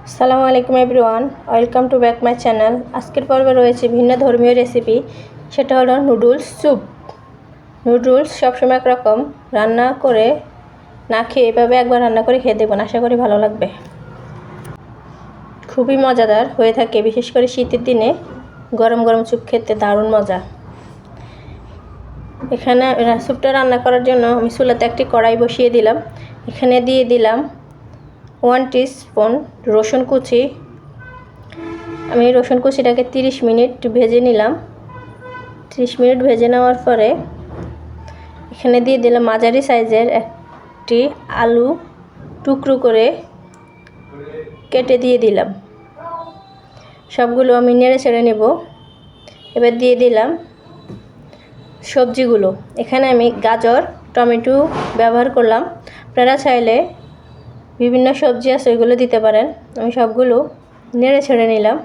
আসসালামু আলাইকুম everyone, welcome to back my channel. আজকের পর্বে রয়েছে ভিন্ন ধর্মীয় রেসিপি, সেটা হলো নুডলস স্যুপ। নুডলস সবসময় একরকম রান্না করে না খেয়ে এভাবে একবার রান্না করে খেয়ে দেবেন, আশা করি ভালো লাগবে। খুবই মজাদার হয়ে থাকে, বিশেষ করে শীতের দিনে গরম গরম স্যুপ খেতে দারুণ মজা। এখানে স্যুপটা রান্না করার জন্য আমি চুলাতে একটি কড়াই বসিয়ে দিলাম। এখানে দিয়ে দিলাম 1 টিস্পুন রসুন কুচি। আমি রসুন কুচিটাকে 30 মিনিট ভেজে নিলাম। 30 মিনিট ভেজে নেওয়ার পরে এখানে দিয়ে দিলাম মাঝারি সাইজের একটি আলু টুকরো করে কেটে দিয়ে দিলাম। সবগুলো আমি নেড়ে ছেড়ে নেব। এবার দিয়ে দিলাম সবজিগুলো। এখানে আমি গাজর, টমেটো ব্যবহার করলাম। আপনারা চাইলে বিভিন্ন সবজি আছে ওইগুলো দিতে পারেন। আমি সবগুলো নেড়ে ছেড়ে নিলাম।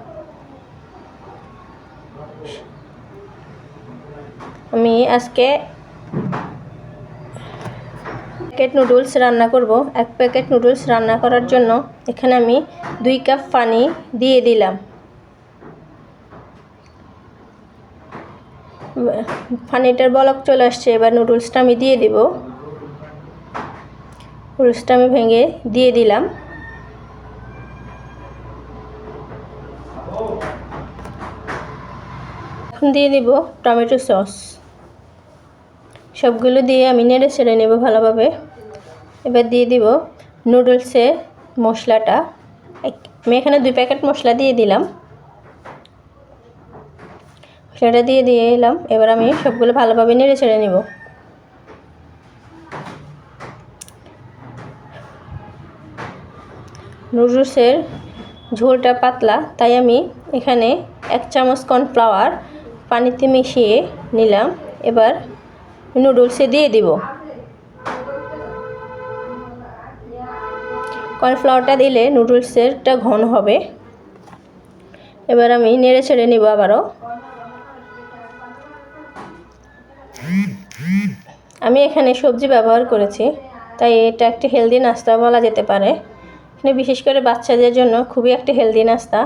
আমি আজকে প্যাকেট নুডলস রান্না করব। এক প্যাকেট নুডলস রান্না করার জন্য এখানে আমি 2 কাপ পানি দিয়ে দিলাম। পানিটার বলক চলে আসছে, এবার নুডলসটা আমি দিয়ে দিব। নুডলসটা আমি ভেঙে দিয়ে দিলাম। এখন দিয়ে দিব টমেটো সস। সবগুলো দিয়ে আমি নেড়ে ছেড়ে নেব ভালোভাবে। এবার দিয়ে দিব নুডলসের মশলাটা। আমি এখানে 2 প্যাকেট মশলা দিয়ে দিলাম। মশলাটা দিয়ে এলাম। এবার আমি সবগুলো ভালোভাবে নেড়ে ছেড়ে নেব। নুডলসের ঝোলটা পাতলা, তাই আমি এখানে 1 চামচ কর্নফ্লাওয়ার পানিতে মিশিয়ে নিলাম। এবার নুডলসে দিয়ে দিব। কর্নফ্লাওয়ারটা দিলে নুডলসেরটা ঘন হবে। এবার আমি নেড়ে ছেড়ে নিব আবারও। আমি এখানে সবজি ব্যবহার করেছি, তাই এটা একটি হেলদি নাস্তা বলা যেতে পারে। এখানে বিশেষ করে বাচ্চাদের জন্য খুবই একটি হেলদি নাস্তা।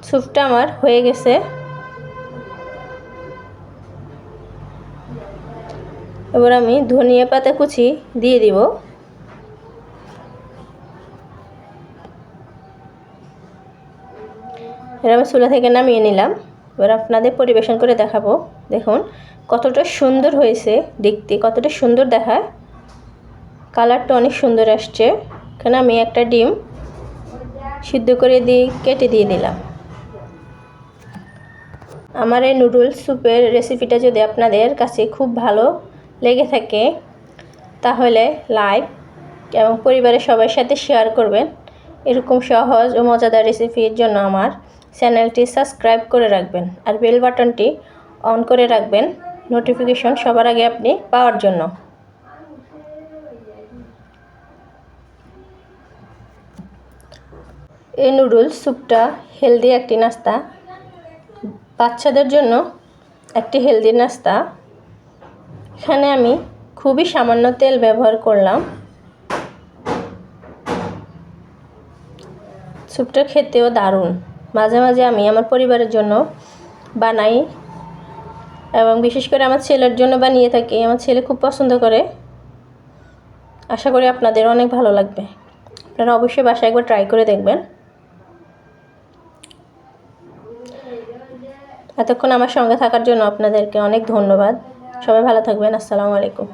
স্যুপটা আমার হয়ে গেছে। এবার আমি ধনিয়া পাতা কুচি দিয়ে দিব। এবার আমি চুলা থেকে নামিয়ে নিলাম। এবার আপনাদের পরিবেশন করে দেখাবো। দেখুন কতটা সুন্দর হয়েছে দেখতে, কতটা সুন্দর দেখায়। কালারটা অনেক সুন্দর আসছে। এখানে আমি একটা ডিম সিদ্ধ করে কেটে দিয়ে দিলাম। আমার এই নুডলস স্যুপের রেসিপিটা যদি আপনাদের কাছে খুব ভালো লেগে থাকে তাহলে লাইক এবং পরিবারের সবার সাথে শেয়ার করবেন। এরকম সহজ ও মজাদার রেসিপির জন্য আমার চ্যানেলটি সাবস্ক্রাইব করে রাখবেন আর বেল বাটনটি অন করে রাখবেন, নোটিফিকেশন সবার আগে আপনি পাওয়ার জন্য। এই নুডলস স্যুপটা হেলদি একটি নাস্তা, বাচ্চাদের জন্য একটি হেলদি নাস্তা। এখানে আমি খুবই সামান্য তেল ব্যবহার করলাম। স্যুপটা খেতেও দারুণ। মাঝে মাঝে আমি আমার পরিবারের জন্য বানাই এবং বিশেষ করে আমার ছেলের জন্য বানিয়ে থাকি। আমার ছেলে খুব পছন্দ করে। আশা করি আপনাদের অনেক ভালো লাগবে। আপনারা অবশ্যই বাসায় একবার ট্রাই করে দেখবেন। এতক্ষণ আমার সঙ্গে থাকার জন্য আপনাদেরকে অনেক ধন্যবাদ। সবাই ভালো থাকবেন। আসসালামু আলাইকুম।